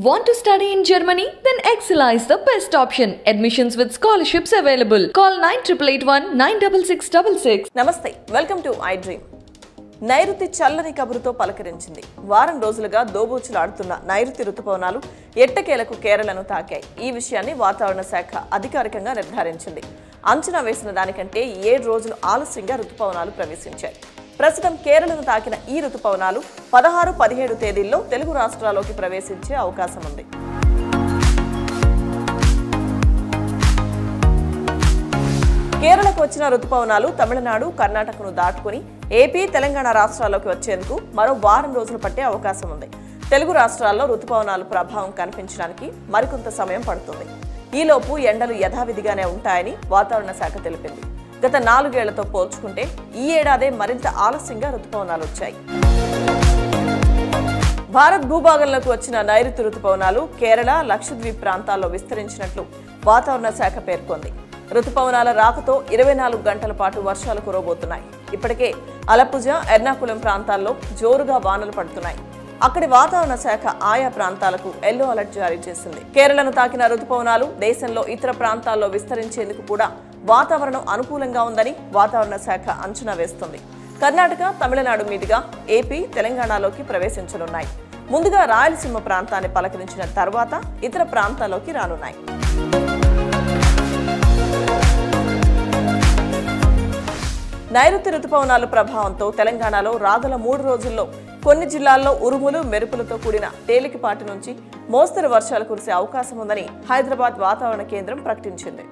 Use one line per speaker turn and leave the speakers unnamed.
Want to study in Germany? Then Excella is the best option. Admissions with scholarships available. Call 9881 96666.
నమస్తే, welcome to I dream. నైరుతి చల్లని కబురుతో పలకరించింది. వారం రోజులుగా దోబూచులాడుతున్న నైరుతి రుతుపవనాలు ఎట్టకేలకు కేరళను తాకాయి. ఈ విషయాన్ని వాతావరణ శాఖ అధికారికంగా నిర్ధారించింది. అంచనా వేసిన దానికంటే 7 రోజులు ఆలస్యంగా రుతుపవనాలు ప్రవేశించాయి. ప్రస్తుతం కేరళను తాకిన ఈ రుతుపవనాలు 16, 17 తేదీల్లో తెలుగు రాష్ట్రాల్లోకి ప్రవేశించే అవకాశం ఉంది. కేరళకు వచ్చిన రుతుపవనాలు తమిళనాడు, కర్ణాటకను దాటుకుని ఏపీ, తెలంగాణ రాష్ట్రాల్లోకి వచ్చేందుకు మరో వారం రోజులు పట్టే అవకాశం ఉంది. తెలుగు రాష్ట్రాల్లో రుతుపవనాలు ప్రభావం కనిపించడానికి మరికొంత సమయం పడుతుంది. ఈలోపు ఎండలు యథావిధిగానే ఉంటాయని వాతావరణ శాఖ తెలిపింది. గత 4 ఏళ్లతో పోల్చుకుంటే ఈ ఏడాదే మరింత ఆలస్యంగా రుతుపవనాలు వచ్చాయి. భారత్ భూభాగంలోకి వచ్చిన నైరుతి రుతుపవనాలు కేరళ, లక్షద్వీప్ ప్రాంతాల్లో విస్తరించినట్లు వాతావరణ శాఖ పేర్కొంది. రుతుపవనాల రాకతో 24 గంటల పాటు వర్షాలు కురవబోతున్నాయి. ఇప్పటికే అలపుజ, ఎర్నాకుళం ప్రాంతాల్లో జోరుగా వానలు పడుతున్నాయి. అక్కడి వాతావరణ శాఖ ఆయా ప్రాంతాలకు ఎల్లో అలర్ట్ జారీ చేసింది. కేరళను తాకిన రుతుపవనాలు దేశంలో ఇతర ప్రాంతాల్లో విస్తరించేందుకు కూడా వాతావరణం అనుకూలంగా ఉందని వాతావరణ శాఖ అంచనా వేస్తుంది. కర్ణాటక, తమిళనాడు మీదుగా ఏపీ, తెలంగాణలోకి ప్రవేశించనున్నాయి. ముందుగా రాయలసీమ ప్రాంతాన్ని పలకరించిన తర్వాత ఇతర ప్రాంతాల్లోకి రానున్నాయి. నైరుతి రుతుపవనాల ప్రభావంతో తెలంగాణలో రాగల 3 రోజుల్లో కొన్ని జిల్లాల్లో ఉరుములు, మెరుపులతో కూడిన తేలికపాటి నుంచి మోస్తరు వర్షాలు కురిసే అవకాశం ఉందని హైదరాబాద్ వాతావరణ కేంద్రం ప్రకటించింది.